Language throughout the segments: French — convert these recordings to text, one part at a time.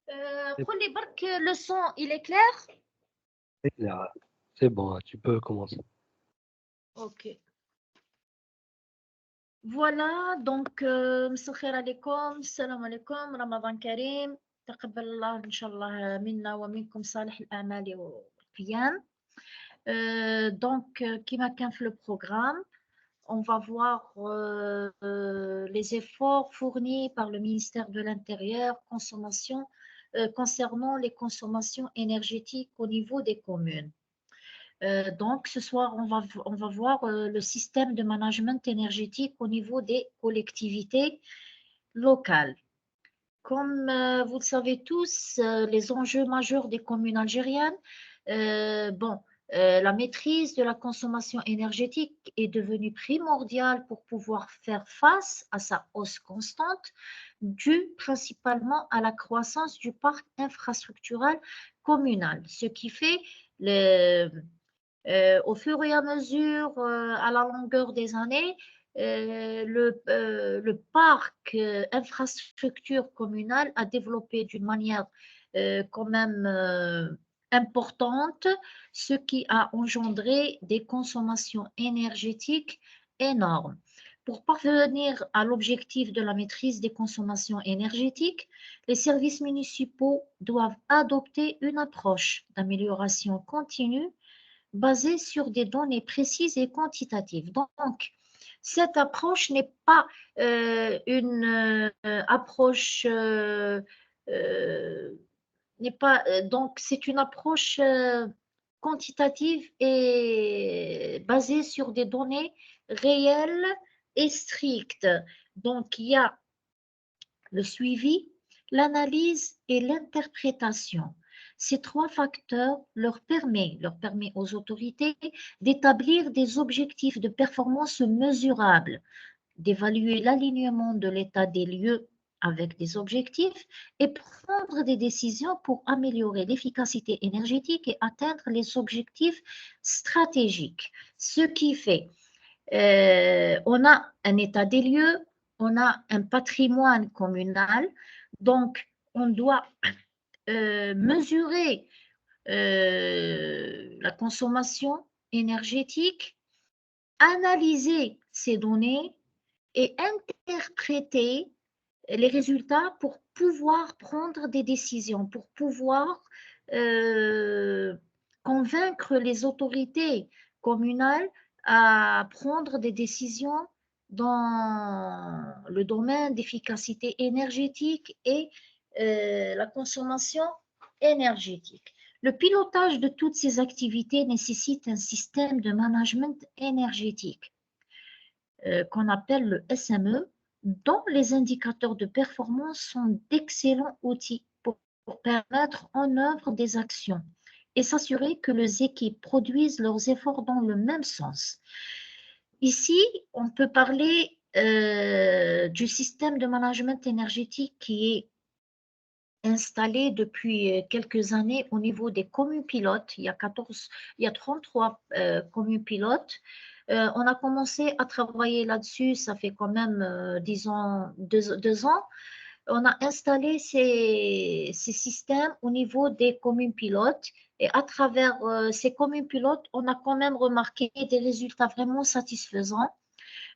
C'est Prenez barque, le son, il est clair? c'est clair. C'est bon, tu peux commencer. Ok. Voilà, donc, مساء الخير عليكم، السلام عليكم، رمضان كريم، تقبل الله إن شاء الله منا ومنكم صالح الأعمال والقيام. Qui m'a fait le programme, on va voir les efforts fournis par le ministère de l'Intérieur concernant les consommations énergétiques au niveau des communes. Donc, ce soir, on va voir le système de management énergétique au niveau des collectivités locales. Comme vous le savez tous, les enjeux majeurs des communes algériennes, bon, la maîtrise de la consommation énergétique est devenue primordiale pour pouvoir faire face à sa hausse constante, due principalement à la croissance du parc infrastructurel communal, ce qui fait au fur et à mesure, à la longueur des années, le parc infrastructure communale a développé d'une manière quand même importante, ce qui a engendré des consommations énergétiques énormes. Pour parvenir à l'objectif de la maîtrise des consommations énergétiques, les services municipaux doivent adopter une approche d'amélioration continue basée sur des données précises et quantitatives. Donc, cette approche n'est pas une approche n'est pas donc c'est une approche quantitative et basée sur des données réelles et strictes. Donc, il y a le suivi, l'analyse et l'interprétation. Ces trois facteurs leur permettent aux autorités d'établir des objectifs de performance mesurables, d'évaluer l'alignement de l'état des lieux avec des objectifs et prendre des décisions pour améliorer l'efficacité énergétique et atteindre les objectifs stratégiques. Ce qui fait on a un état des lieux, on a un patrimoine communal, donc on doit mesurer la consommation énergétique, analyser ces données et interpréter les résultats pour pouvoir prendre des décisions, pour pouvoir euh, convaincre les autorités communales à prendre des décisions dans le domaine d'efficacité énergétique et la consommation énergétique. Le pilotage de toutes ces activités nécessite un système de management énergétique qu'on appelle le SME, dont les indicateurs de performance sont d'excellents outils pour permettre en œuvre des actions et s'assurer que les équipes produisent leurs efforts dans le même sens. Ici, on peut parler du système de management énergétique qui est installé depuis quelques années au niveau des communes pilotes. Il y a 33 communes pilotes. On a commencé à travailler là-dessus, ça fait quand même, disons, 2 ans. On a installé ces systèmes au niveau des communes pilotes et à travers ces communes pilotes, on a quand même remarqué des résultats vraiment satisfaisants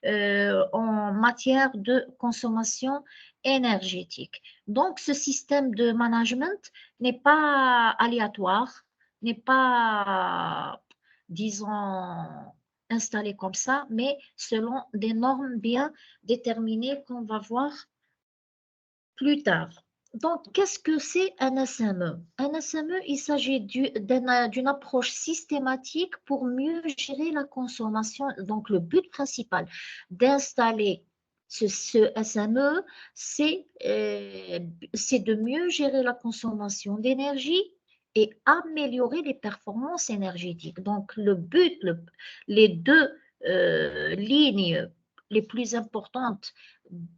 en matière de consommation énergétique. Donc, ce système de management n'est pas aléatoire, n'est pas, disons, installé comme ça, mais selon des normes bien déterminées qu'on va voir plus tard. Donc, qu'est-ce que c'est un SME? Un SME, il s'agit d'une approche systématique pour mieux gérer la consommation. Donc, le but principal d'installer ce SME, c'est de mieux gérer la consommation d'énergie et améliorer les performances énergétiques. Donc, le but, les deux lignes les plus importantes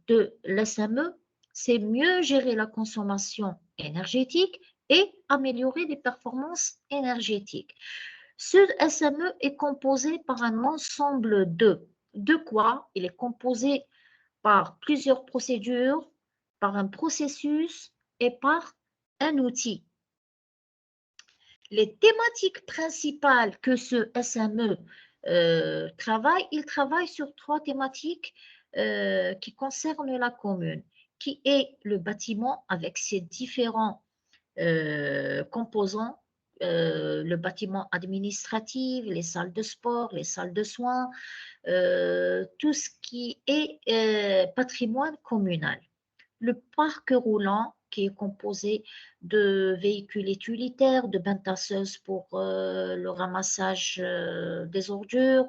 de l'SME, c'est mieux gérer la consommation énergétique et améliorer les performances énergétiques. Ce SME est composé par un ensemble de quoi? Il est composé par plusieurs procédures, par un processus et par un outil. Les thématiques principales que ce SME travaille, il travaille sur 3 thématiques qui concernent la commune, qui est le bâtiment avec ses différents composants, le bâtiment administratif, les salles de sport, les salles de soins, tout ce qui est patrimoine communal. Le parc roulant qui est composé de véhicules utilitaires, de bains tasseuses pour le ramassage des ordures,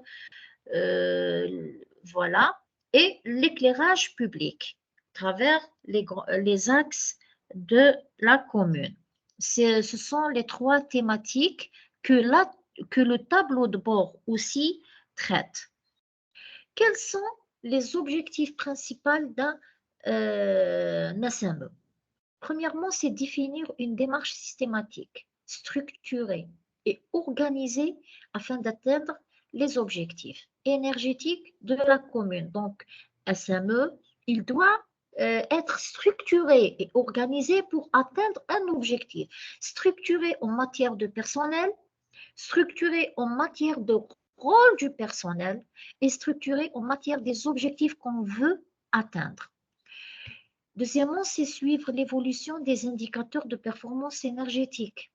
voilà, et l'éclairage public à travers les axes de la commune. Ce sont les 3 thématiques que le tableau de bord aussi traite. Quels sont les objectifs principaux d'un SME? Premièrement, c'est définir une démarche systématique, structurée et organisée afin d'atteindre les objectifs énergétiques de la commune. Donc, SME, il doit être structuré et organisé pour atteindre un objectif. Structuré en matière de personnel, structuré en matière de rôle du personnel et structuré en matière des objectifs qu'on veut atteindre. Deuxièmement, c'est suivre l'évolution des indicateurs de performance énergétique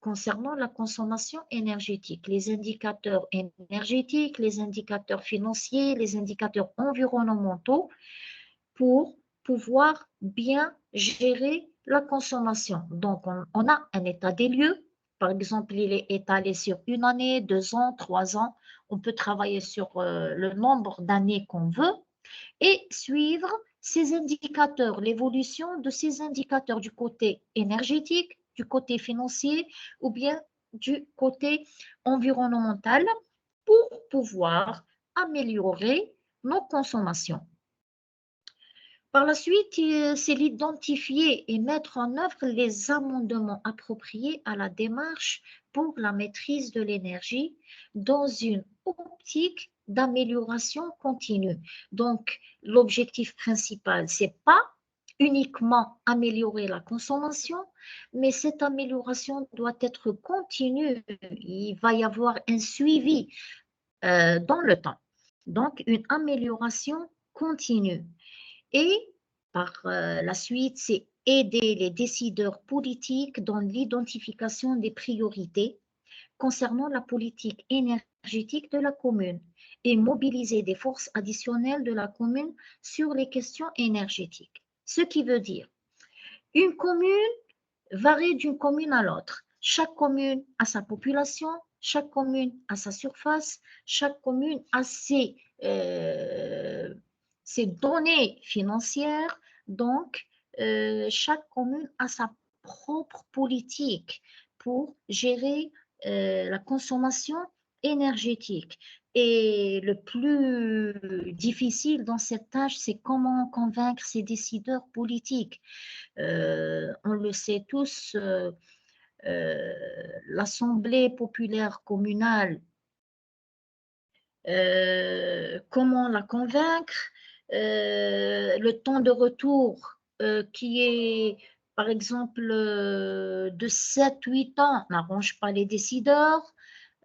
concernant la consommation énergétique, les indicateurs énergétiques, les indicateurs financiers, les indicateurs environnementaux pour pouvoir bien gérer la consommation. Donc, on a un état des lieux. Par exemple, il est étalé sur 1 année, 2 ans, 3 ans. On peut travailler sur le nombre d'années qu'on veut et suivre ces indicateurs, l'évolution de ces indicateurs du côté énergétique, du côté financier ou bien du côté environnemental pour pouvoir améliorer nos consommations. Par la suite, c'est l'identifier et mettre en œuvre les amendements appropriés à la démarche pour la maîtrise de l'énergie dans une optique d'amélioration continue. Donc, l'objectif principal, c'est pas uniquement améliorer la consommation, mais cette amélioration doit être continue. Il va y avoir un suivi dans le temps. Donc, une amélioration continue. Et par la suite, c'est aider les décideurs politiques dans l'identification des priorités concernant la politique énergétique de la commune et mobiliser des forces additionnelles de la commune sur les questions énergétiques. Ce qui veut dire, une commune varie d'une commune à l'autre. Chaque commune a sa population, chaque commune a sa surface, chaque commune a ses données financières. Donc, chaque commune a sa propre politique pour gérer la consommation énergétique. Et le plus difficile dans cette tâche, c'est comment convaincre ces décideurs politiques. On le sait tous, l'Assemblée populaire communale, comment la convaincre, le temps de retour qui est, par exemple, de 7-8 ans, n'arrange pas les décideurs.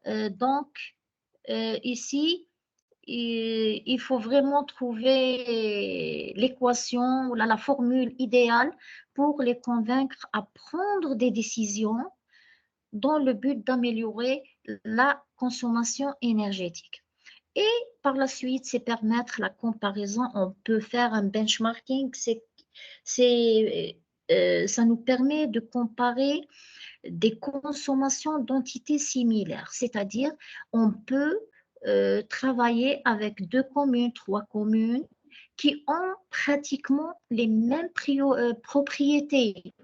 Donc, ici, il faut vraiment trouver l'équation ou la formule idéale pour les convaincre à prendre des décisions dans le but d'améliorer la consommation énergétique. Et par la suite, c'est permettre la comparaison. On peut faire un benchmarking. Ça nous permet de comparer des consommations d'entités similaires. C'est-à-dire, on peut travailler avec 2 communes, 3 communes qui ont pratiquement les mêmes propriétés,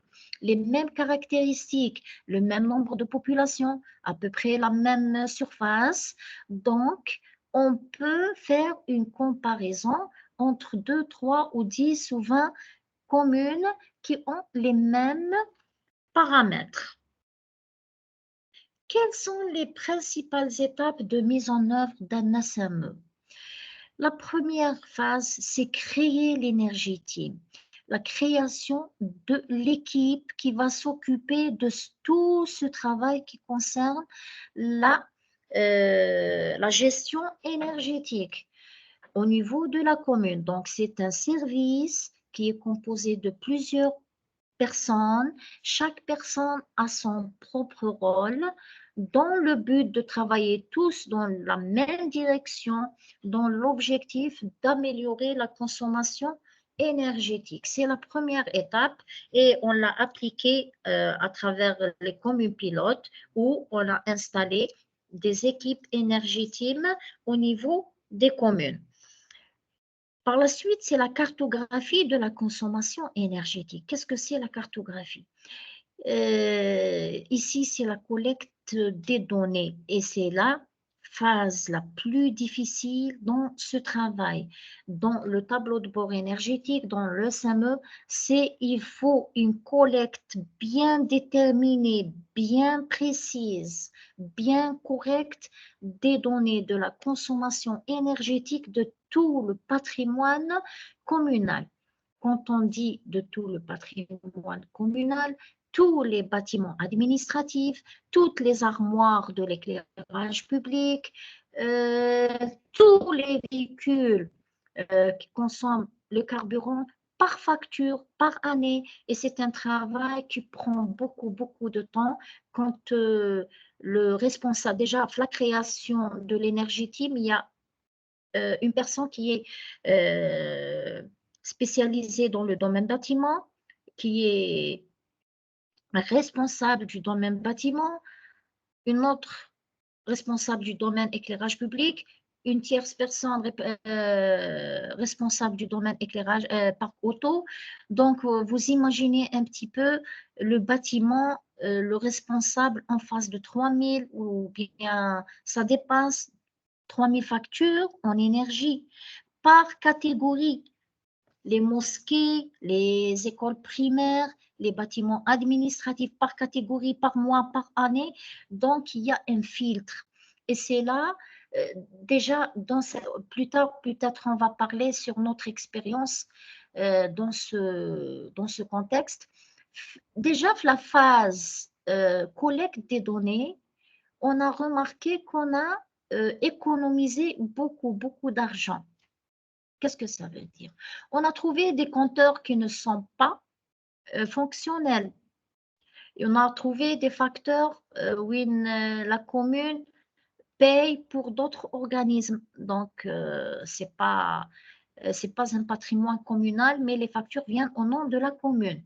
les mêmes caractéristiques, le même nombre de populations, à peu près la même surface. Donc, on peut faire une comparaison entre 2, 3 ou 10 ou 20 communes qui ont les mêmes paramètres. Quelles sont les principales étapes de mise en œuvre d'un SME? La première phase, c'est créer l'énergie team. la création de l'équipe qui va s'occuper de tout ce travail qui concerne la gestion énergétique au niveau de la commune. Donc, c'est un service qui est composé de plusieurs personnes. Chaque personne a son propre rôle dans le but de travailler tous dans la même direction, dans l'objectif d'améliorer la consommation énergétique. C'est la première étape et on l'a appliquée à travers les communes pilotes où on a installé des équipes énergétiques au niveau des communes. Par la suite, c'est la cartographie de la consommation énergétique. Qu'est-ce que c'est la cartographie? Ici, c'est la collecte des données et c'est la phase la plus difficile dans ce travail. Dans le tableau de bord énergétique, dans le SAME, il faut une collecte bien déterminée, bien précise, bien correcte des données de la consommation énergétique de tout le patrimoine communal. Quand on dit de tout le patrimoine communal, tous les bâtiments administratifs, toutes les armoires de l'éclairage public, tous les véhicules qui consomment le carburant par facture, par année. Et c'est un travail qui prend beaucoup, beaucoup de temps quand le responsable, déjà, la création de l'énergie team, il y a une personne qui est spécialisée dans le domaine bâtiment, qui est responsable du domaine bâtiment, une autre responsable du domaine éclairage public, une tierce personne responsable du domaine éclairage parc auto. Donc, vous imaginez un petit peu le bâtiment, le responsable en face de 3000 ou bien ça dépasse 3000 factures en énergie par catégorie. Les mosquées, les écoles primaires, les bâtiments administratifs par catégorie, par mois, par année. Donc, il y a un filtre. Et c'est là, déjà, plus tard, peut-être on va parler sur notre expérience dans ce contexte. Déjà, la phase collecte des données, on a remarqué qu'on a économisé beaucoup, beaucoup d'argent. Qu'est-ce que ça veut dire? On a trouvé des compteurs qui ne sont pas fonctionnels. Et on a trouvé des facteurs où la commune paye pour d'autres organismes. Donc, c'est pas un patrimoine communal, mais les factures viennent au nom de la commune.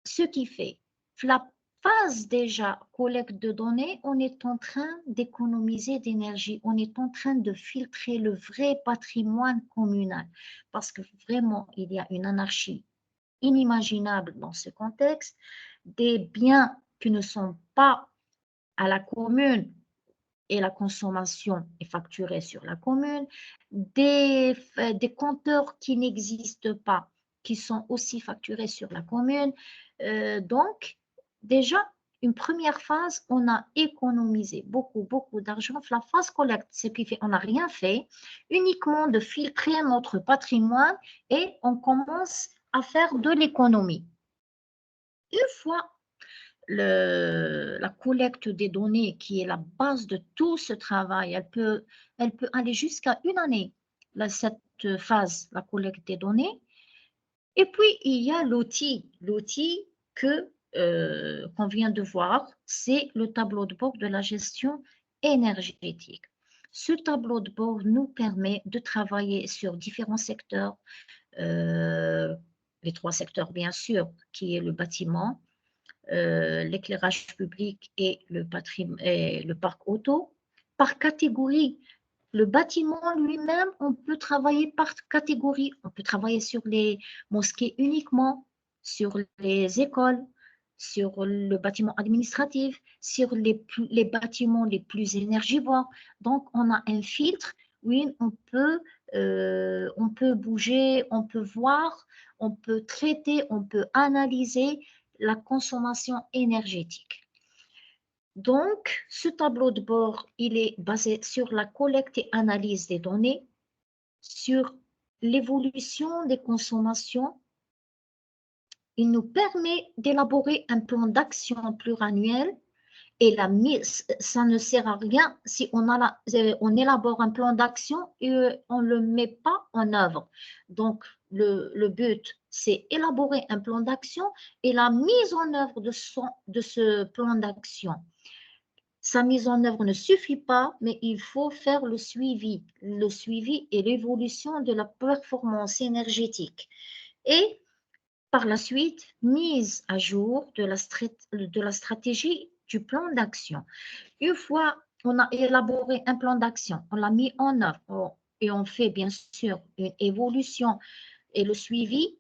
Ce qui fait, la phase déjà collecte de données, on est en train d'économiser d'énergie, on est en train de filtrer le vrai patrimoine communal parce que vraiment, il y a une anarchie inimaginable dans ce contexte, des biens qui ne sont pas à la commune et la consommation est facturée sur la commune, des compteurs qui n'existent pas, qui sont aussi facturés sur la commune. Donc, déjà, une première phase, on a économisé beaucoup, beaucoup d'argent. La phase collecte, ce qui fait, on n'a rien fait, uniquement de filtrer notre patrimoine et on commence à faire de l'économie. Une fois la collecte des données, qui est la base de tout ce travail, elle peut aller jusqu'à une année, cette phase, la collecte des données. Et puis, il y a l'outil qu'on vient de voir, c'est le tableau de bord de la gestion énergétique. Ce tableau de bord nous permet de travailler sur différents secteurs, les 3 secteurs bien sûr, qui est le bâtiment, l'éclairage public et le parc auto. Par catégorie, le bâtiment lui-même, on peut travailler par catégorie. On peut travailler sur les mosquées uniquement, sur les écoles, sur le bâtiment administratif, sur les bâtiments les plus énergivores. Donc, on a un filtre. Oui, on peut bouger, on peut voir, on peut traiter, on peut analyser la consommation énergétique. Donc, ce tableau de bord, il est basé sur la collecte et analyse des données, sur l'évolution des consommations il nous permet d'élaborer un plan d'action pluriannuel. Et la mise, ça ne sert à rien si on élabore un plan d'action et on ne le met pas en œuvre. Donc, le but, c'est élaborer un plan d'action et la mise en œuvre de ce plan d'action. Sa mise en œuvre ne suffit pas, mais il faut faire le suivi et l'évolution de la performance énergétique. Et par la suite, mise à jour de la stratégie du plan d'action. Une fois on a élaboré un plan d'action, on l'a mis en œuvre et on fait bien sûr une évolution et le suivi,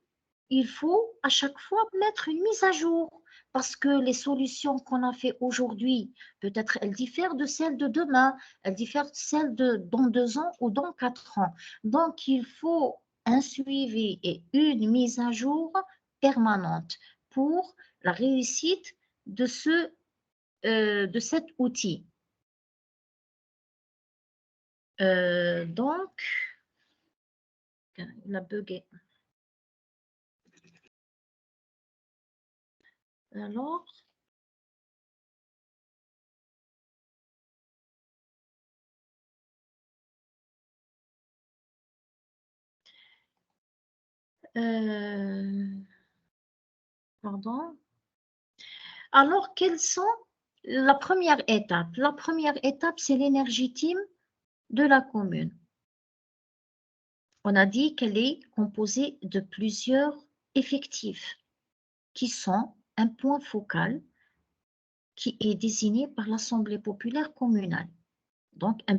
il faut à chaque fois mettre une mise à jour parce que les solutions qu'on a fait aujourd'hui, peut-être elles diffèrent de celles de demain, elles diffèrent de celles de dans 2 ans ou dans 4 ans. Donc, il faut un suivi et une mise à jour permanente pour la réussite de cet outil. Donc, il a bugué. Alors, pardon. Alors, quelles sont la première étape? La première étape, c'est l'énergie team de la commune. On a dit qu'elle est composée de plusieurs effectifs qui sont un point focal qui est désigné par l'Assemblée populaire communale. Donc, un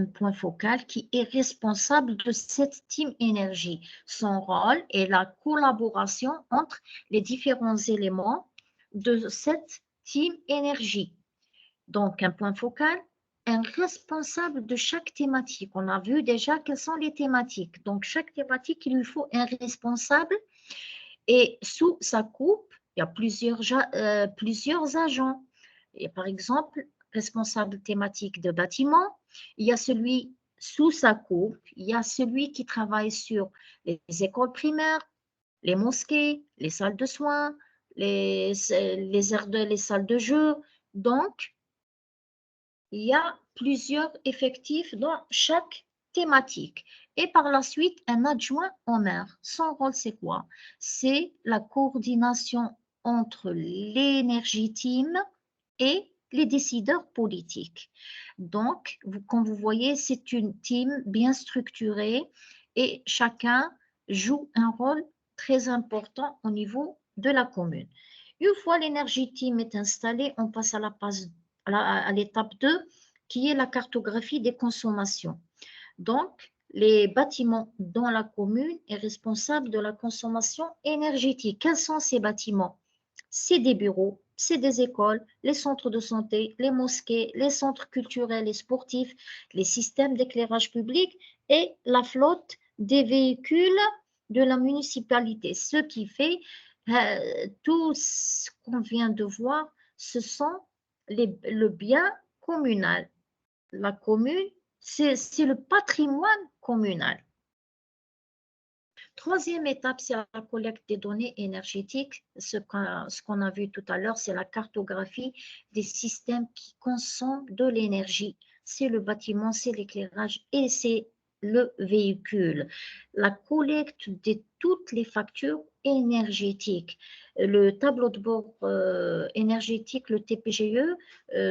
point focal qui est responsable de cette team énergie. Son rôle est la collaboration entre les différents éléments de cette team énergie. Donc, un point focal, un responsable de chaque thématique. On a vu déjà quelles sont les thématiques. Donc, chaque thématique, il lui faut un responsable et sous sa coupe, il y a plusieurs agents. Et par exemple, responsable thématique de bâtiment, il y a celui sous sa coupe, il y a celui qui travaille sur les écoles primaires, les mosquées, les salles de soins, les salles de jeu. Donc, il y a plusieurs effectifs dans chaque thématique. Et par la suite, un adjoint au maire. Son rôle, c'est quoi? C'est la coordination entre l'énergie team et les décideurs politiques. Donc, comme vous voyez, c'est une team bien structurée et chacun joue un rôle très important au niveau de la commune. Une fois l'énergie team est installée, on passe à l'étape 2, qui est la cartographie des consommations. Donc, les bâtiments dans la commune est responsable de la consommation énergétique. Quels sont ces bâtiments? C'est des bureaux, c'est des écoles, les centres de santé, les mosquées, les centres culturels et sportifs, les systèmes d'éclairage public et la flotte des véhicules de la municipalité. Ce qui fait tout ce qu'on vient de voir, ce sont le bien communal. La commune, c'est le patrimoine communal. Troisième étape, c'est la collecte des données énergétiques. Ce qu'on a vu tout à l'heure, c'est la cartographie des systèmes qui consomment de l'énergie. C'est le bâtiment, c'est l'éclairage et c'est le véhicule. La collecte de toutes les factures énergétiques. Le tableau de bord énergétique, le TPGE,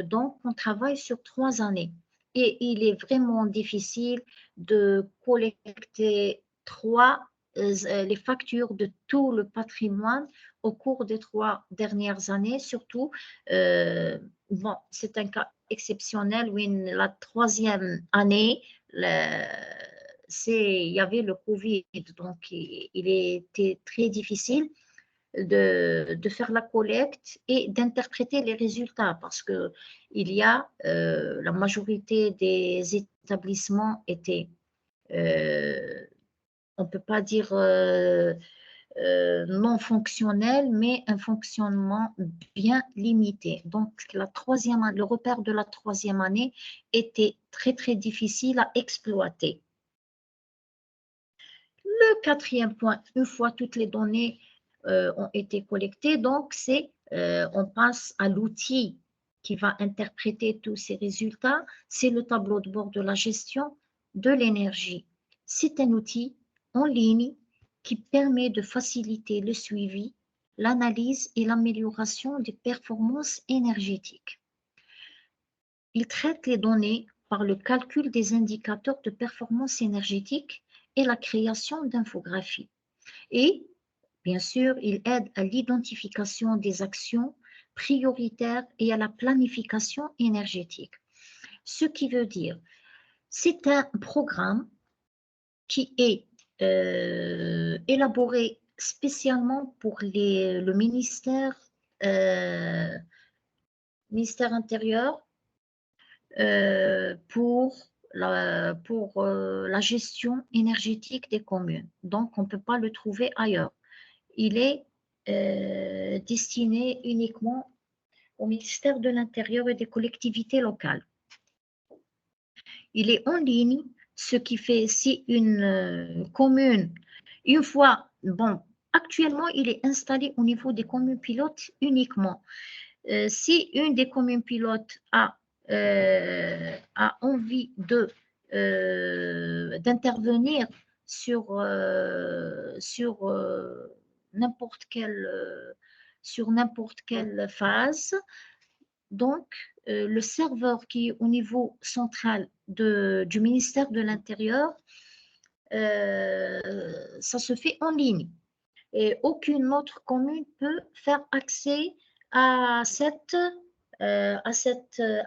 donc on travaille sur 3 années. Et il est vraiment difficile de collecter les factures de tout le patrimoine au cours des 3 dernières années, surtout. Bon, c'est un cas exceptionnel où la 3e année, il y avait le Covid, donc il était très difficile de faire la collecte et d'interpréter les résultats parce que la majorité des établissements étaient on ne peut pas dire non fonctionnel, mais un fonctionnement bien limité. Donc, le repère de la 3e année était très, très difficile à exploiter. Le 4e point, une fois toutes les données ont été collectés. Donc, on passe à l'outil qui va interpréter tous ces résultats. C'est le tableau de bord de la gestion de l'énergie. C'est un outil en ligne qui permet de faciliter le suivi, l'analyse et l'amélioration des performances énergétiques. Il traite les données par le calcul des indicateurs de performance énergétique et la création d'infographies. Et, bien sûr, il aide à l'identification des actions prioritaires et à la planification énergétique. Ce qui veut dire, c'est un programme qui est élaboré spécialement pour le ministère intérieur pour la gestion énergétique des communes. Donc, on ne peut pas le trouver ailleurs. Il est destiné uniquement au ministère de l'Intérieur et des collectivités locales. Il est en ligne, ce qui fait si une commune, une fois, bon, actuellement, il est installé au niveau des communes pilotes uniquement. Si une des communes pilotes a envie d'intervenir sur n'importe quelle phase, donc le serveur qui est au niveau central du ministère de l'Intérieur, ça se fait en ligne. Et aucune autre commune peut faire accès à cette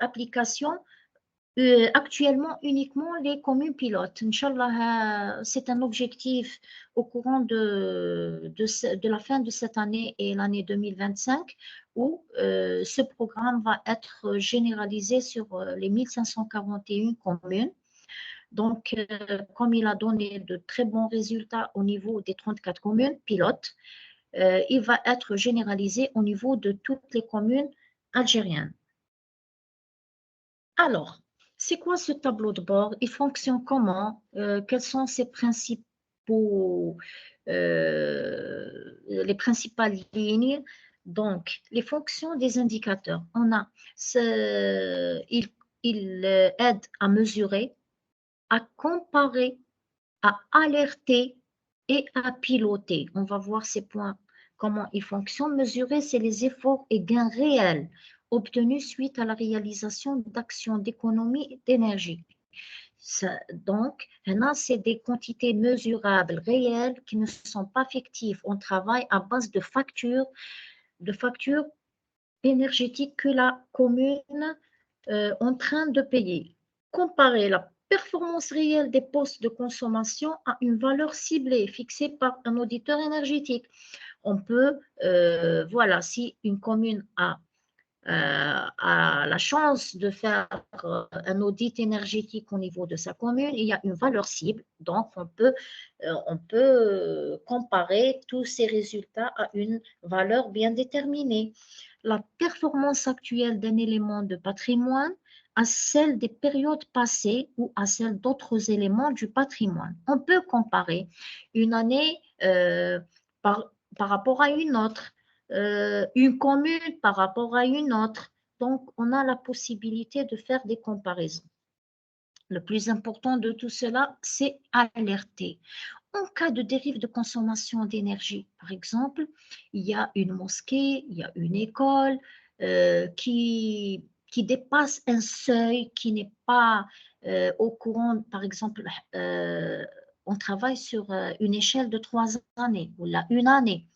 application. Actuellement, uniquement les communes pilotes. Inch'Allah, c'est un objectif au courant de la fin de cette année et l'année 2025 où ce programme va être généralisé sur les 1541 communes. Donc, comme il a donné de très bons résultats au niveau des 34 communes pilotes, il va être généralisé au niveau de toutes les communes algériennes. Alors, c'est quoi ce tableau de bord? Il fonctionne comment? Quels sont ses les principales lignes? Donc, les fonctions des indicateurs. Il aide à mesurer, à comparer, à alerter et à piloter. On va voir ces points, comment ils fonctionnent. Mesurer, c'est les efforts et gains réels obtenus suite à la réalisation d'actions d'économie d'énergie. Donc, c'est des quantités mesurables, réelles, qui ne sont pas fictives. On travaille à base de factures énergétiques que la commune est en train de payer. Comparer la performance réelle des postes de consommation à une valeur ciblée fixée par un auditeur énergétique. On peut, voilà, si une commune a la chance de faire un audit énergétique au niveau de sa commune, il y a une valeur cible, donc on peut comparer tous ces résultats à une valeur bien déterminée. La performance actuelle d'un élément de patrimoine à celle des périodes passées ou à celle d'autres éléments du patrimoine. On peut comparer une année par rapport à une autre. Une commune par rapport à une autre. Donc, on a la possibilité de faire des comparaisons. Le plus important de tout cela, c'est alerter. En cas de dérive de consommation d'énergie, par exemple, il y a une mosquée, il y a une école qui dépasse un seuil qui n'est pas au courant, par exemple, on travaille sur une échelle de 3 années ou là, une année.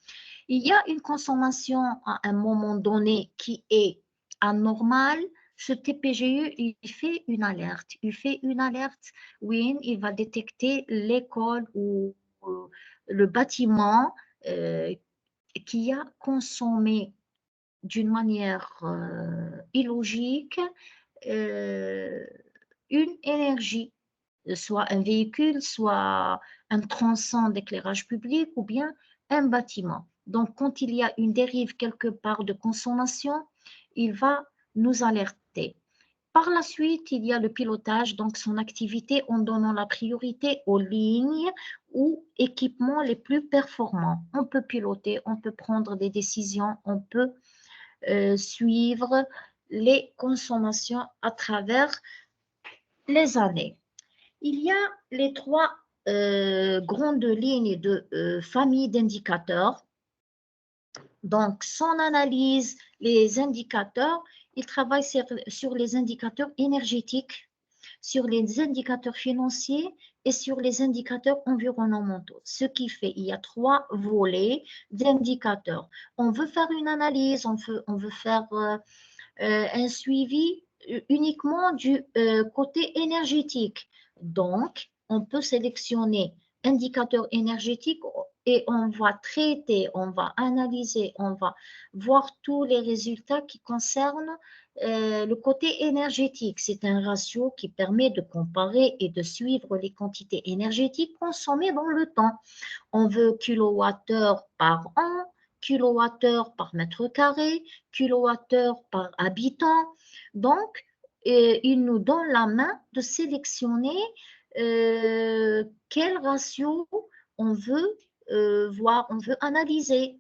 Il y a une consommation à un moment donné qui est anormale. Ce TPGE, il fait une alerte. Il fait une alerte, oui, il va détecter l'école ou le bâtiment qui a consommé d'une manière illogique une énergie, soit un véhicule, soit un tronçon d'éclairage public ou bien un bâtiment. Donc, quand il y a une dérive quelque part de consommation, il va nous alerter. Par la suite, il y a le pilotage, donc son activité en donnant la priorité aux lignes ou équipements les plus performants. On peut piloter, on peut prendre des décisions, on peut suivre les consommations à travers les années. Il y a les trois grandes lignes de famille d'indicateurs. Donc, son analyse, les indicateurs, il travaille sur les indicateurs énergétiques, sur les indicateurs financiers et sur les indicateurs environnementaux. Ce qui fait, il y a trois volets d'indicateurs. On veut faire une analyse, on veut faire un suivi uniquement du côté énergétique. Donc, on peut sélectionner indicateurs énergétiques et on va traiter, on va analyser, on va voir tous les résultats qui concernent le côté énergétique. C'est un ratio qui permet de comparer et de suivre les quantités énergétiques consommées dans le temps. On veut kilowattheure par an, kilowattheure par mètre carré, kilowattheure par habitant. Donc, il nous donne la main de sélectionner quel ratio on veut voir, on veut analyser.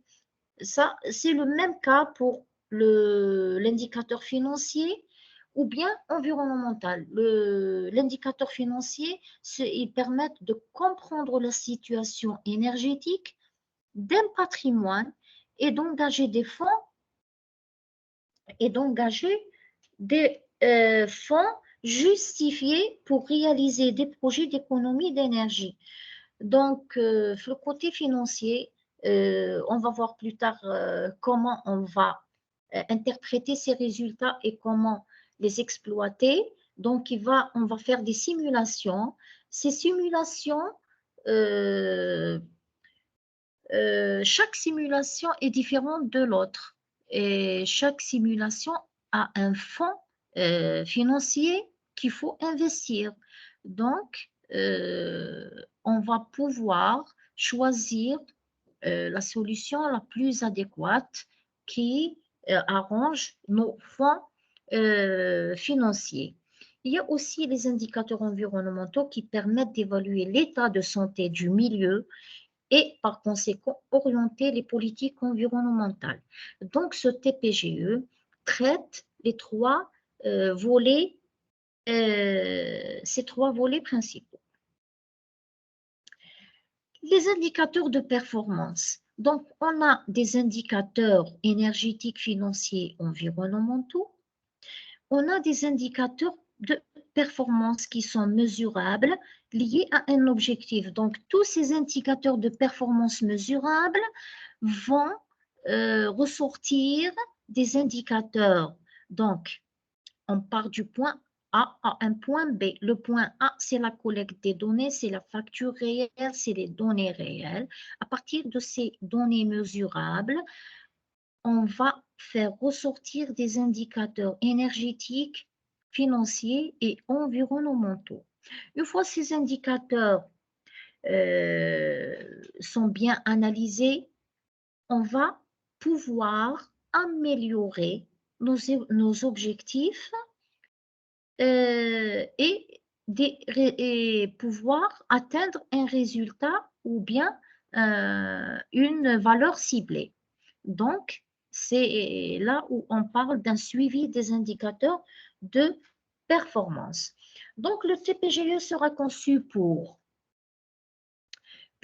Ça, c'est le même cas pour l'indicateur financier ou bien environnemental. L'indicateur financier, il permet de comprendre la situation énergétique d'un patrimoine et d'engager des fonds et d'engager des fonds justifiés pour réaliser des projets d'économie d'énergie. Donc, le côté financier, on va voir plus tard comment on va interpréter ces résultats et comment les exploiter. Donc, on va faire des simulations. Ces simulations, chaque simulation est différente de l'autre et chaque simulation a un fonds financier qu'il faut investir. Donc, on va pouvoir choisir la solution la plus adéquate qui arrange nos fonds financiers. Il y a aussi les indicateurs environnementaux qui permettent d'évaluer l'état de santé du milieu et par conséquent orienter les politiques environnementales. Donc, ce TPGE traite les trois volets, ces trois volets principaux. Les indicateurs de performance. Donc, on a des indicateurs énergétiques, financiers, environnementaux. On a des indicateurs de performance qui sont mesurables, liés à un objectif. Donc, tous ces indicateurs de performance mesurables vont ressortir des indicateurs. Donc, on part du point A à un point B. Le point A, c'est la collecte des données, c'est la facture réelle, c'est les données réelles. À partir de ces données mesurables, on va faire ressortir des indicateurs énergétiques, financiers et environnementaux. Une fois ces indicateurs sont bien analysés, on va pouvoir améliorer nos objectifs et pouvoir atteindre un résultat ou bien une valeur ciblée. Donc, c'est là où on parle d'un suivi des indicateurs de performance. Donc, le TPGE sera conçu pour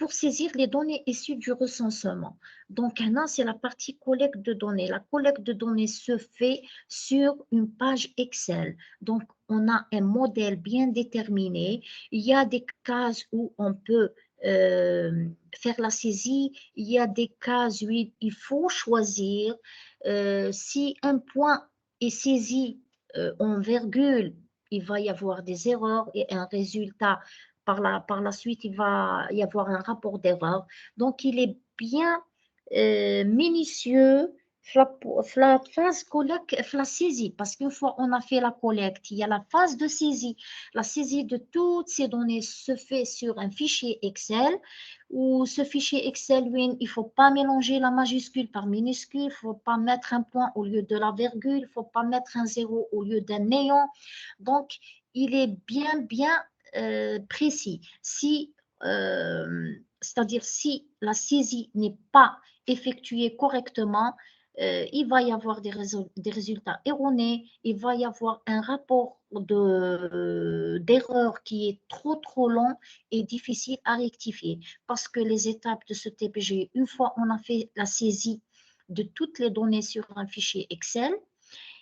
saisir les données issues du recensement. Donc, un, c'est la partie collecte de données. La collecte de données se fait sur une page Excel. Donc, on a un modèle bien déterminé. Il y a des cases où on peut faire la saisie. Il y a des cases où il faut choisir. Si un point est saisi en virgule, il va y avoir des erreurs et un résultat par la suite, il va y avoir un rapport d'erreur. Donc, il est bien minutieux la phase collecte, la saisie, parce qu'une fois on a fait la collecte, il y a la phase de saisie. La saisie de toutes ces données se fait sur un fichier Excel, où ce fichier Excel, lui, il ne faut pas mélanger la majuscule par minuscule, il ne faut pas mettre un point au lieu de la virgule, il ne faut pas mettre un zéro au lieu d'un néant. Donc, il est bien précis. Si c'est-à-dire si la saisie n'est pas effectuée correctement, il va y avoir des résultats erronés, il va y avoir un rapport d'erreur qui est trop long et difficile à rectifier. Parce que les étapes de ce TPG, une fois on a fait la saisie de toutes les données sur un fichier Excel,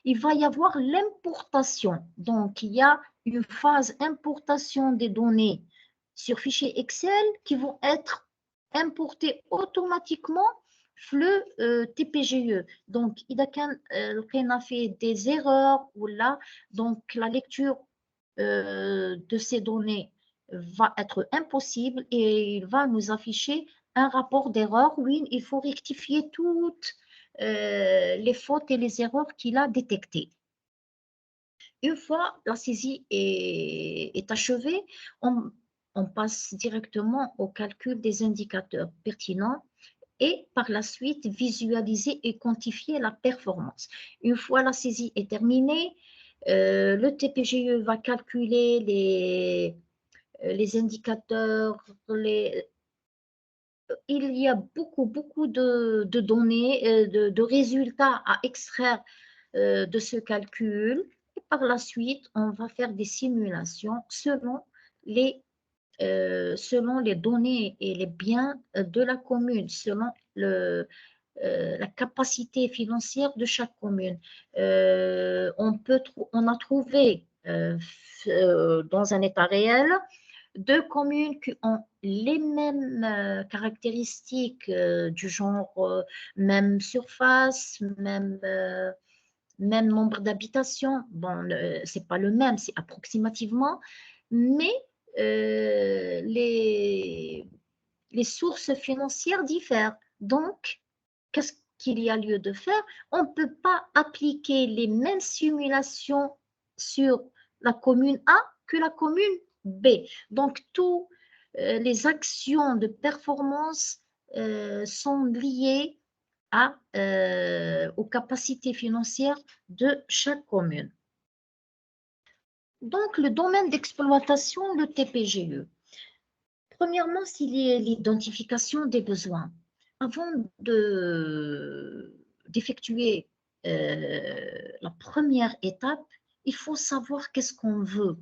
il va y avoir l'importation. Donc, il y a une phase importation des données sur fichier Excel qui vont être importées automatiquement le TPGE. Donc, il a fait des erreurs ou là, donc la lecture de ces données va être impossible et il va nous afficher un rapport d'erreur. Oui, il faut rectifier toutes les fautes et les erreurs qu'il a détectées. Une fois la saisie est achevée, on passe directement au calcul des indicateurs pertinents et par la suite visualiser et quantifier la performance. Une fois la saisie est terminée, le TPGE va calculer les indicateurs, il y a beaucoup de données, de résultats à extraire de ce calcul. Et par la suite, on va faire des simulations selon les données et les biens de la commune, selon la capacité financière de chaque commune. On a trouvé dans un état réel 2 communes qui ont les mêmes caractéristiques du genre même surface, même nombre d'habitations. Bon, c'est pas le même, c'est approximativement, mais les sources financières diffèrent. Donc, qu'est-ce qu'il y a lieu de faire? On ne peut pas appliquer les mêmes simulations sur la commune A que la commune B. Donc, toutes les actions de performance sont liées aux capacités financières de chaque commune. Donc, le domaine d'exploitation, le TPGE. Premièrement, c'est l'identification des besoins. Avant d'effectuer la première étape, il faut savoir qu'est-ce qu'on veut.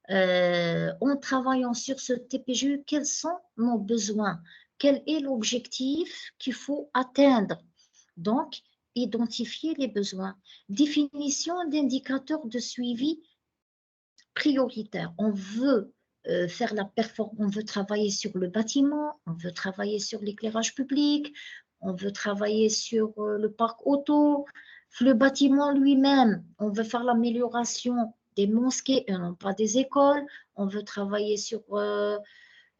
En travaillant sur ce TPGE, quels sont nos besoins? Quel est l'objectif qu'il faut atteindre? Donc, identifier les besoins. Définition d'indicateurs de suivi prioritaires. On veut faire la performance, on veut travailler sur le bâtiment, on veut travailler sur l'éclairage public, on veut travailler sur le parc auto, le bâtiment lui-même, on veut faire l'amélioration des mosquées et non pas des écoles, on veut travailler sur...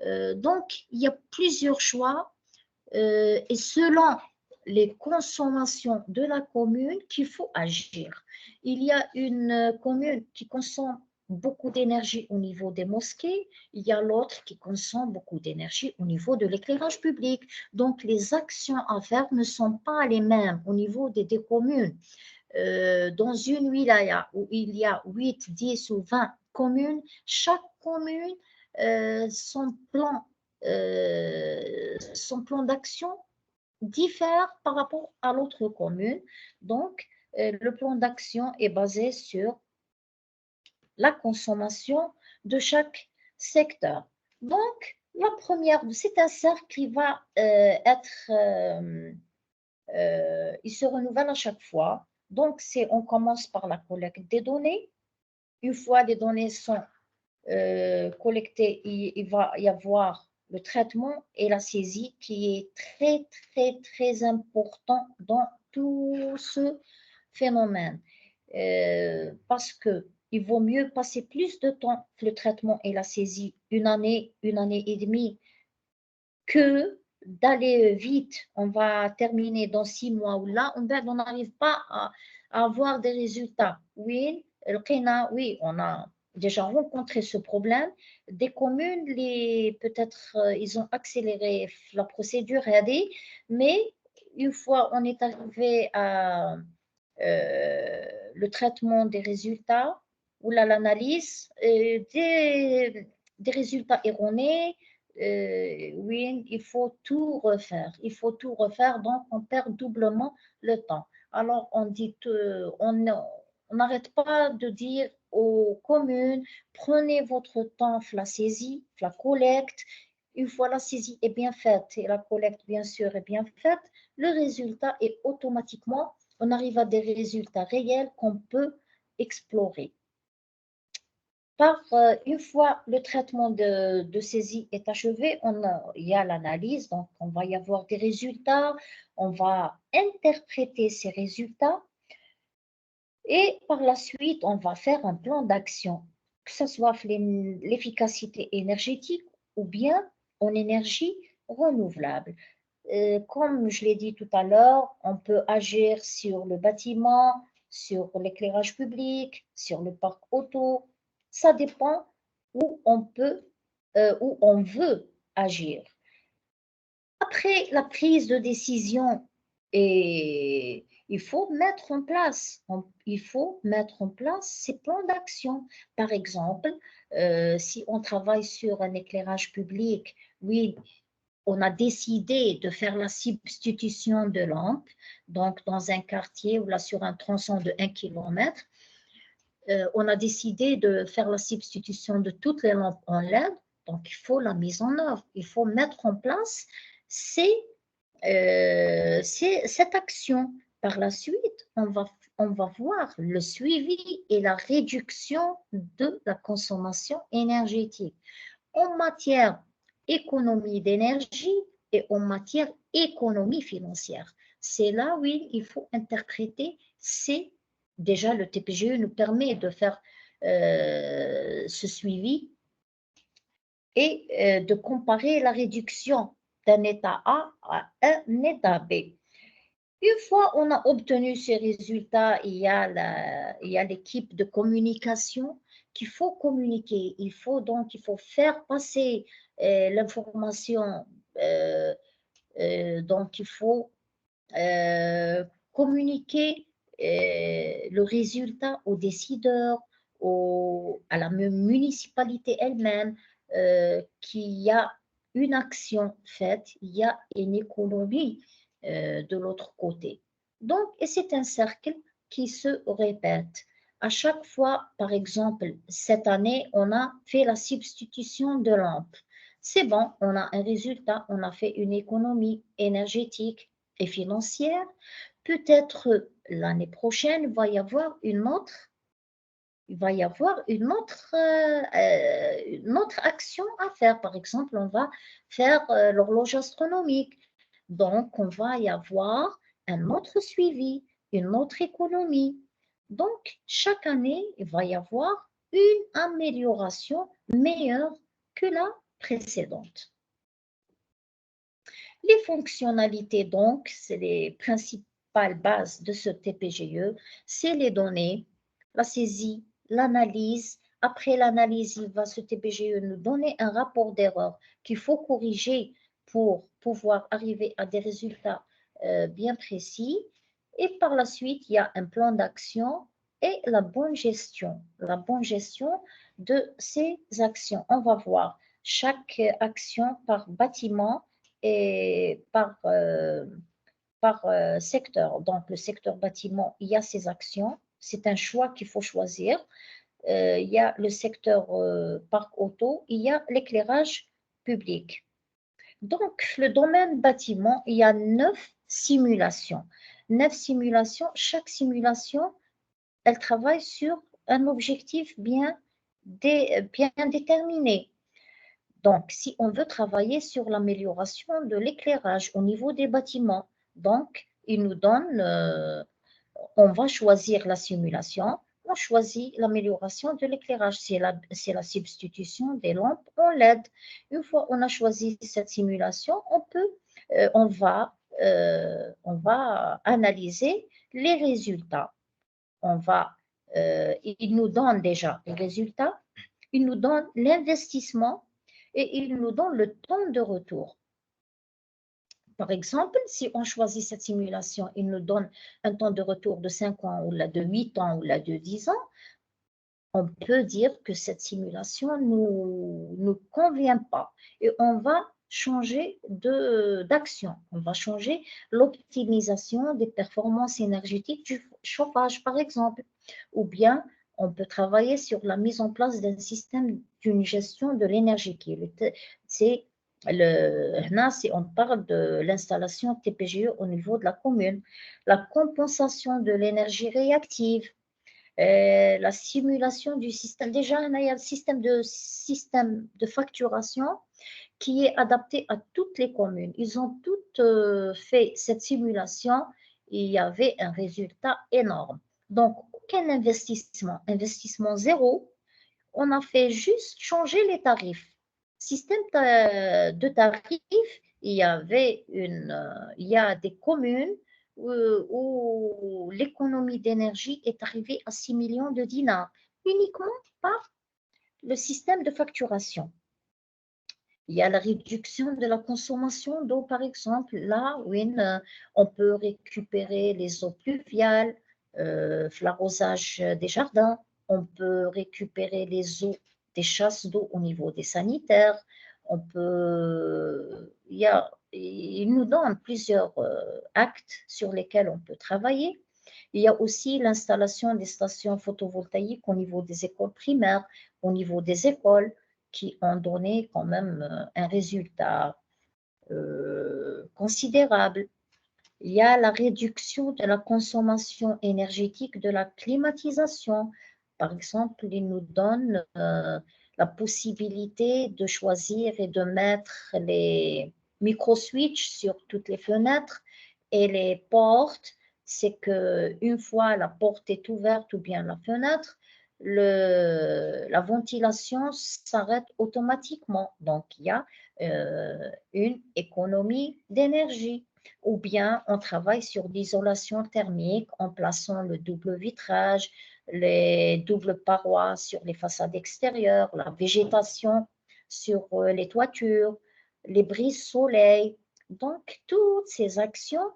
donc, il y a plusieurs choix et selon les consommations de la commune qu'il faut agir. Il y a une commune qui consomme beaucoup d'énergie au niveau des mosquées, il y a l'autre qui consomme beaucoup d'énergie au niveau de l'éclairage public. Donc, les actions à faire ne sont pas les mêmes au niveau des deux communes. Dans une wilaya où il y a 8, 10 ou 20 communes, chaque commune, son plan d'action diffère par rapport à l'autre commune. Donc, le plan d'action est basé sur la consommation de chaque secteur. Donc, la première, c'est un cercle qui va il se renouvelle à chaque fois. Donc, on commence par la collecte des données. Une fois les données sont collectées, il va y avoir le traitement et la saisie qui est très important dans tout ce phénomène. Parce qu'il vaut mieux passer plus de temps le traitement et la saisie, une année et demie, que d'aller vite. On va terminer dans 6 mois ou là, on n'arrive pas à avoir des résultats. Oui, oui, on a déjà rencontré ce problème. Des communes, peut-être ils ont accéléré la procédure, mais une fois on est arrivé à le traitement des résultats ou l'analyse, des résultats erronés, oui, il faut tout refaire. Il faut tout refaire, donc on perd doublement le temps. Alors, on dit, on n'arrête pas de dire aux communes, prenez votre temps, la saisie, la collecte. Une fois la saisie est bien faite et la collecte, bien sûr, est bien faite, le résultat est automatiquement, on arrive à des résultats réels qu'on peut explorer. Une fois le traitement de saisie est achevé, il y a l'analyse, donc on va y avoir des résultats, on va interpréter ces résultats et par la suite, on va faire un plan d'action, que ce soit l'efficacité énergétique ou bien en énergie renouvelable. Comme je l'ai dit tout à l'heure, on peut agir sur le bâtiment, sur l'éclairage public, sur le parc auto. Ça dépend où on peut, où on veut agir. Après la prise de décision, il faut mettre en place, il faut mettre en place ces plans d'action. Par exemple, si on travaille sur un éclairage public, oui, on a décidé de faire la substitution de lampes, donc dans un quartier ou là sur un tronçon de 1 km, on a décidé de faire la substitution de toutes les lampes en LED, donc il faut la mise en œuvre, il faut mettre en place cette action. Par la suite, on va voir le suivi et la réduction de la consommation énergétique en matière économie d'énergie et en matière économie financière. C'est là où il faut interpréter déjà le TPGE nous permet de faire ce suivi et de comparer la réduction d'un état A à un état B. Une fois on a obtenu ces résultats, il y a l'équipe de communication qu'il faut communiquer. Il faut faire passer l'information. Donc, il faut communiquer le résultat aux décideurs, à la municipalité elle-même, qu'il y a une action faite, il y a une économie de l'autre côté. Donc, et c'est un cercle qui se répète. À chaque fois, par exemple, cette année, on a fait la substitution de lampes. C'est bon, on a un résultat, on a fait une économie énergétique et financière. Peut-être l'année prochaine, il va y avoir une autre action à faire. Par exemple, on va faire l'horloge astronomique. Donc, on va y avoir un autre suivi, une autre économie. Donc, chaque année, il va y avoir une amélioration meilleure que la précédente. Les fonctionnalités, donc, c'est les principales bases de ce TPGE, c'est les données, la saisie, l'analyse. Après l'analyse, ce TPGE nous donner un rapport d'erreur qu'il faut corriger pour pouvoir arriver à des résultats bien précis. Et par la suite, il y a un plan d'action et la bonne gestion de ces actions. On va voir chaque action par bâtiment et par secteur. Donc, le secteur bâtiment, il y a ses actions. C'est un choix qu'il faut choisir. Il y a le secteur parc auto, il y a l'éclairage public. Donc, le domaine bâtiment, il y a 9 simulations. 9 simulations. Chaque simulation, elle travaille sur un objectif bien déterminé. Donc, si on veut travailler sur l'amélioration de l'éclairage au niveau des bâtiments, donc, il nous donne, on va choisir la simulation, on choisit l'amélioration de l'éclairage, c'est la substitution des lampes en LED. Une fois on a choisi cette simulation, on va analyser les résultats. Il nous donne déjà les résultats, il nous donne l'investissement et il nous donne le temps de retour. Par exemple, si on choisit cette simulation, il nous donne un temps de retour de 5 ans ou là de 8 ans ou là de 10 ans. on peut dire que cette simulation ne nous convient pas et on va changer d'action. On va changer l'optimisation des performances énergétiques du chauffage, par exemple. Ou bien, on peut travailler sur la mise en place d'un système d'une gestion de l'énergie. C'est on parle de l'installation TPGE au niveau de la commune. La compensation de l'énergie réactive, la simulation du système. Déjà, il y a le système de facturation qui est adapté à toutes les communes. Ils ont toutes fait cette simulation et il y avait un résultat énorme. Donc, aucun investissement, investissement zéro, on a fait juste changer les tarifs. Système de tarifs, il y a des communes où l'économie d'énergie est arrivée à 6 millions de dinars, uniquement par le système de facturation. Il y a la réduction de la consommation d'eau, par exemple. Là, oui, on peut récupérer les eaux pluviales, l'arrosage des jardins. On peut récupérer les eaux des chasses d'eau au niveau des sanitaires. Il nous donne plusieurs actes sur lesquels on peut travailler. Il y a aussi l'installation des stations photovoltaïques au niveau des écoles primaires, au niveau des écoles, qui ont donné quand même un résultat considérable. Il y a la réduction de la consommation énergétique de la climatisation. Par exemple, ils nous donnent la possibilité de choisir et de mettre les micro-switches sur toutes les fenêtres et les portes. C'est qu'une fois la porte est ouverte ou bien la fenêtre, la ventilation s'arrête automatiquement. Donc, il y a une économie d'énergie. Ou bien on travaille sur l'isolation thermique en plaçant le double vitrage, les doubles parois sur les façades extérieures, la végétation sur les toitures, les brises soleil. Donc, toutes ces actions,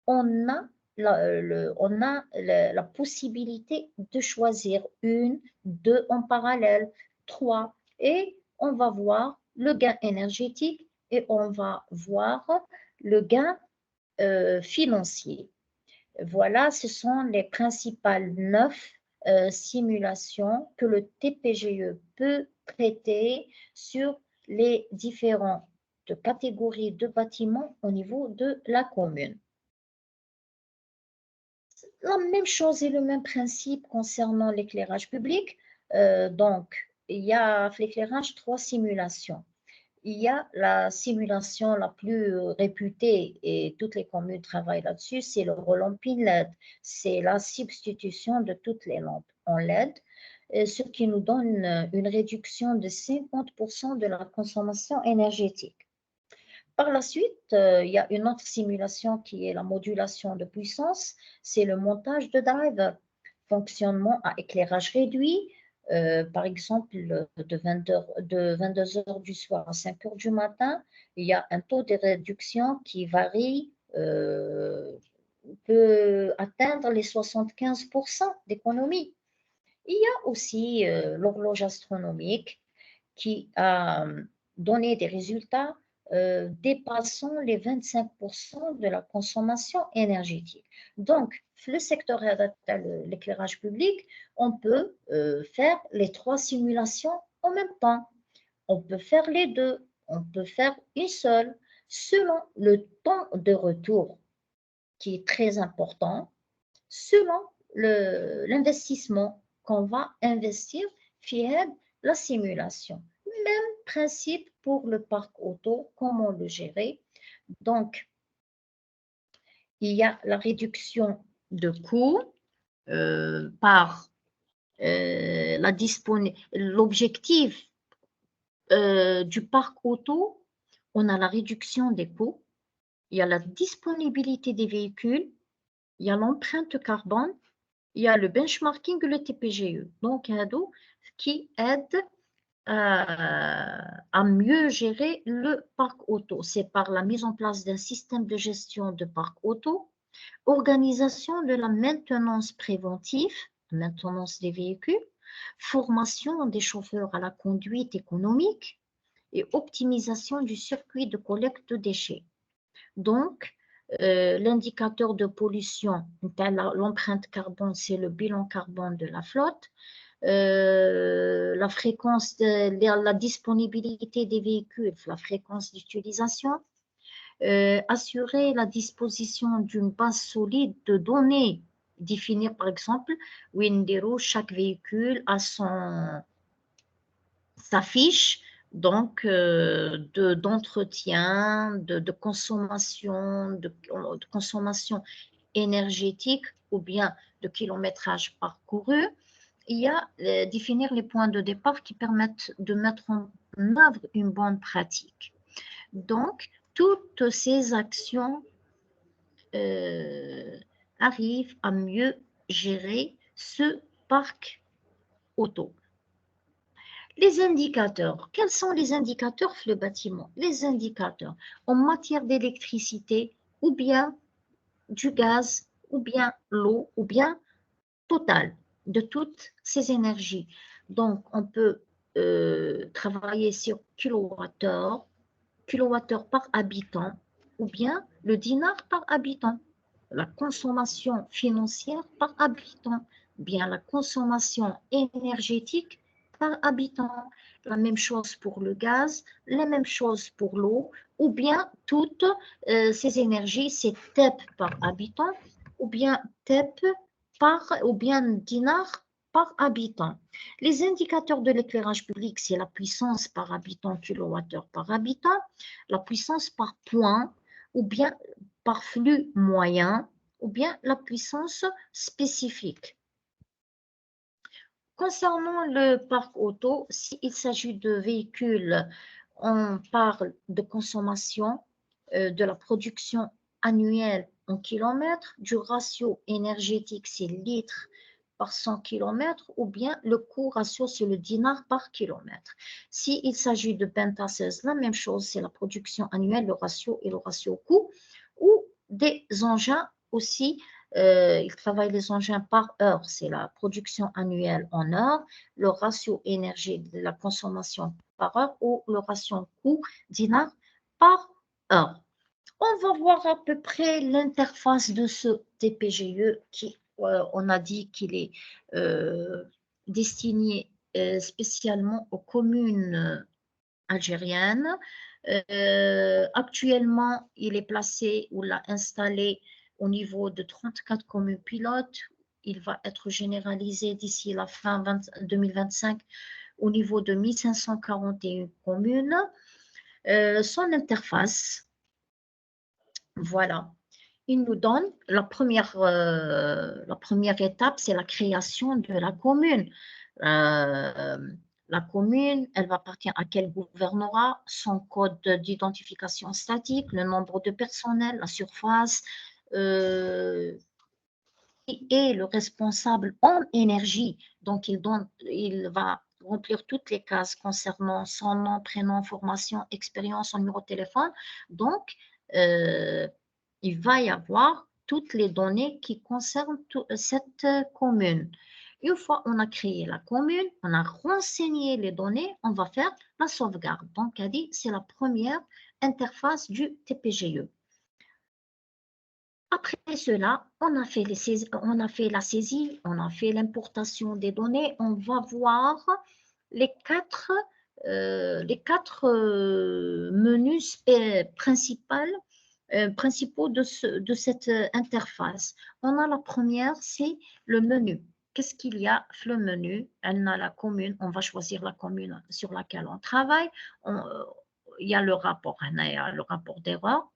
on a la possibilité de choisir une, deux en parallèle, trois, et on va voir le gain énergétique et on va voir le gain financier. Voilà, ce sont les principales 9 simulations que le TPGE peut traiter sur les différentes catégories de bâtiments au niveau de la commune. La même chose et le même principe concernant l'éclairage public. Donc, il y a l'éclairage 3 simulations. Il y a la simulation la plus réputée et toutes les communes travaillent là-dessus, c'est le relamping LED. C'est la substitution de toutes les lampes en LED, ce qui nous donne une réduction de 50% de la consommation énergétique. Par la suite, il y a une autre simulation qui est la modulation de puissance, c'est le montage de drivers, fonctionnement à éclairage réduit, par exemple de 22 heures du soir à 5 heures du matin, il y a un taux de réduction qui varie, peut atteindre les 75% d'économie. Il y a aussi l'horloge astronomique qui a donné des résultats dépassant les 25% de la consommation énergétique. Donc, le secteur adapté à l'éclairage public, on peut faire les 3 simulations en même temps. On peut faire les deux, on peut faire une seule, selon le temps de retour qui est très important, selon l'investissement qu'on va investir via la simulation. Même principe pour le parc auto, comment le gérer. Donc, il y a la réduction de coûts par l'objectif du parc auto. On a la réduction des coûts, il y a la disponibilité des véhicules, il y a l'empreinte carbone, il y a le benchmarking et le TPGE. Donc, ce qui aide à mieux gérer le parc auto. C'est par la mise en place d'un système de gestion de parc auto, organisation de la maintenance préventive, maintenance des véhicules, formation des chauffeurs à la conduite économique et optimisation du circuit de collecte de déchets. Donc, l'indicateur de pollution, l'empreinte carbone, c'est le bilan carbone de la flotte. La fréquence, la disponibilité des véhicules, la fréquence d'utilisation. Assurer la disposition d'une base solide de données. Définir, par exemple, Windero, chaque véhicule a sa fiche donc d'entretien, de consommation, de consommation énergétique ou bien de kilométrage parcouru. Il y a définir les points de départ qui permettent de mettre en œuvre une bonne pratique. Donc, toutes ces actions arrivent à mieux gérer ce parc auto. Les indicateurs. Quels sont les indicateurs sur le bâtiment? Les indicateurs en matière d'électricité ou bien du gaz ou bien l'eau ou bien total de toutes ces énergies. Donc, on peut travailler sur kilowattheure par habitant ou bien le dinar par habitant, la consommation financière par habitant, bien la consommation énergétique par habitant. La même chose pour le gaz, la même chose pour l'eau, ou bien toutes ces énergies, c'est TEP par habitant, ou bien TEP ou bien dinar par habitant. Les indicateurs de l'éclairage public, c'est la puissance par habitant, kilowattheure par habitant, la puissance par point, ou bien par flux moyen, ou bien la puissance spécifique. Concernant le parc auto, s'il s'agit de véhicules, on parle de consommation, de la production annuelle en kilomètres, du ratio énergétique, c'est litres par 100 km, ou bien le coût ratio, c'est le dinar par kilomètre. S'il s'agit de Penta 16, la même chose, c'est la production annuelle, le ratio et le ratio coût, ou des engins aussi. Ils travaillent les engins par heure, c'est la production annuelle en heure, le ratio énergie de la consommation par heure ou le ratio coût dinar par heure. On va voir à peu près l'interface de ce TPGE qui, on a dit qu'il est destiné spécialement aux communes algériennes. Actuellement, il est placé ou l'a installé au niveau de 34 communes pilotes. Il va être généralisé d'ici la fin 2025 au niveau de 1541 communes. Son interface, voilà. Il nous donne la première étape, c'est la création de la commune. La commune, elle va appartenir à quel gouvernorat, son code d'identification statique, le nombre de personnel, la surface, qui est le responsable en énergie. Donc, il va remplir toutes les cases concernant son nom, prénom, formation, expérience, son numéro de téléphone. Donc, il va y avoir toutes les données qui concernent cette commune. Une fois on a créé la commune, on a renseigné les données, on va faire la sauvegarde. Donc, c'est la première interface du TPGE. Après cela, on a fait la saisie, on a fait l'importation des données. On va voir les quatre menus principaux de cette interface. On a la première, c'est le menu. Qu'est-ce qu'il y a le menu? On a la commune, on va choisir la commune sur laquelle on travaille. Il y a le rapport d'erreur.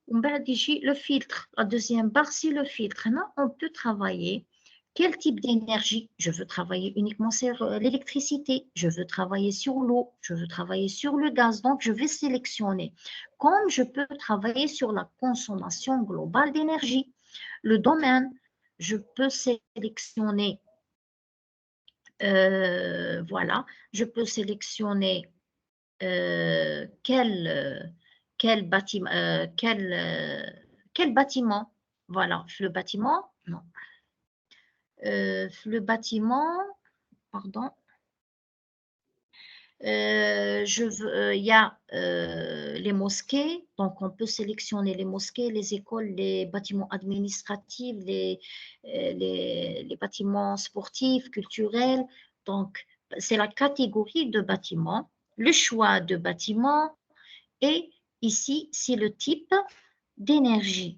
Le filtre, la deuxième barre, c'est le filtre. Maintenant, on peut travailler quel type d'énergie. Je veux travailler uniquement sur l'électricité, je veux travailler sur l'eau, je veux travailler sur le gaz. Donc, je vais sélectionner. Comme je peux travailler sur la consommation globale d'énergie. Le domaine, je peux sélectionner, voilà, je peux sélectionner quel bâtiment, voilà, le bâtiment, non. Le bâtiment, pardon. Il y a les mosquées, donc on peut sélectionner les mosquées, les écoles, les bâtiments administratifs, les bâtiments sportifs, culturels. Donc, c'est la catégorie de bâtiments, le choix de bâtiments et ici, c'est le type d'énergie.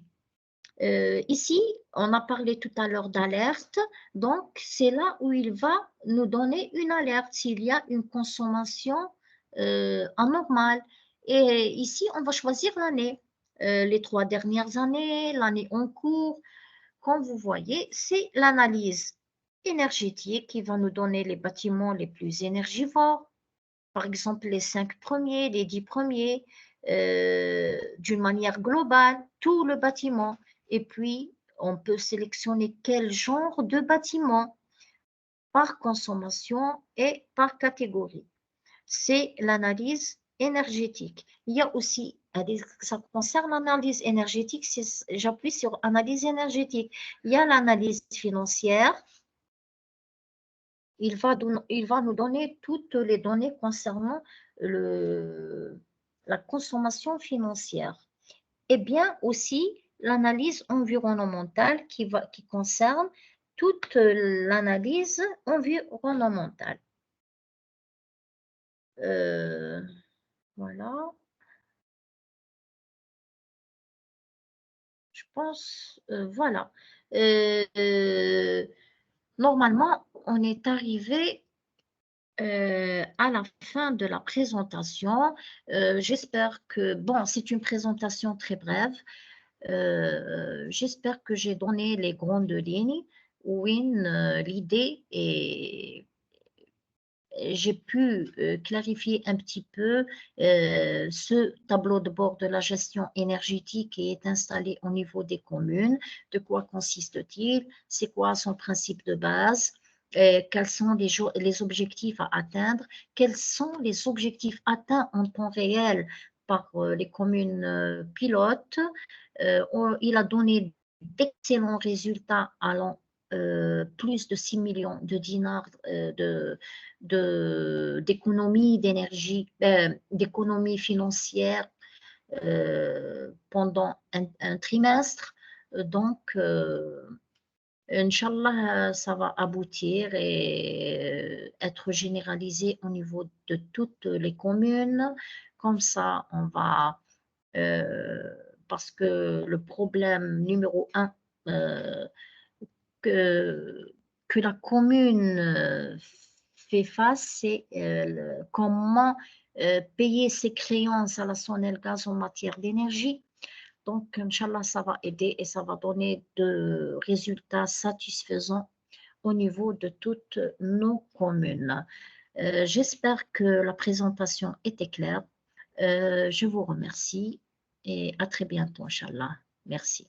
Ici, on a parlé tout à l'heure d'alerte, donc c'est là où il va nous donner une alerte s'il y a une consommation anormale. Et ici, on va choisir l'année, les 3 dernières années, l'année en cours. Comme vous voyez, c'est l'analyse énergétique qui va nous donner les bâtiments les plus énergivores, par exemple les 5 premiers, les 10 premiers, d'une manière globale, tout le bâtiment. Et puis, on peut sélectionner quel genre de bâtiment par consommation et par catégorie. C'est l'analyse énergétique. Il y a aussi, ça concerne l'analyse énergétique, j'appuie sur analyse énergétique. Il y a l'analyse financière. Il va nous donner toutes les données concernant la consommation financière. Et bien aussi l'analyse environnementale qui concerne toute l'analyse environnementale. Voilà. Je pense, voilà. Normalement, on est arrivé à la fin de la présentation. J'espère que, bon, c'est une présentation très brève. J'espère que j'ai donné les grandes lignes, l'idée et j'ai pu clarifier un petit peu ce tableau de bord de la gestion énergétique qui est installé au niveau des communes. De quoi consiste-t-il? C'est quoi son principe de base? Quels sont les objectifs à atteindre? Quels sont les objectifs atteints en temps réel par les communes pilotes? Il a donné d'excellents résultats allant plus de 6 millions de dinars d'économie d'énergie, d'économie financière pendant un trimestre. Donc, Inch'Allah, ça va aboutir et être généralisé au niveau de toutes les communes. Comme ça, on va, parce que le problème numéro un que, que la commune fait face, c'est comment payer ses créances à la Sonelgaz en matière d'énergie. Donc, Inch'Allah, ça va aider et ça va donner de résultats satisfaisants au niveau de toutes nos communes. J'espère que la présentation était claire. Je vous remercie et à très bientôt, Inch'Allah. Merci.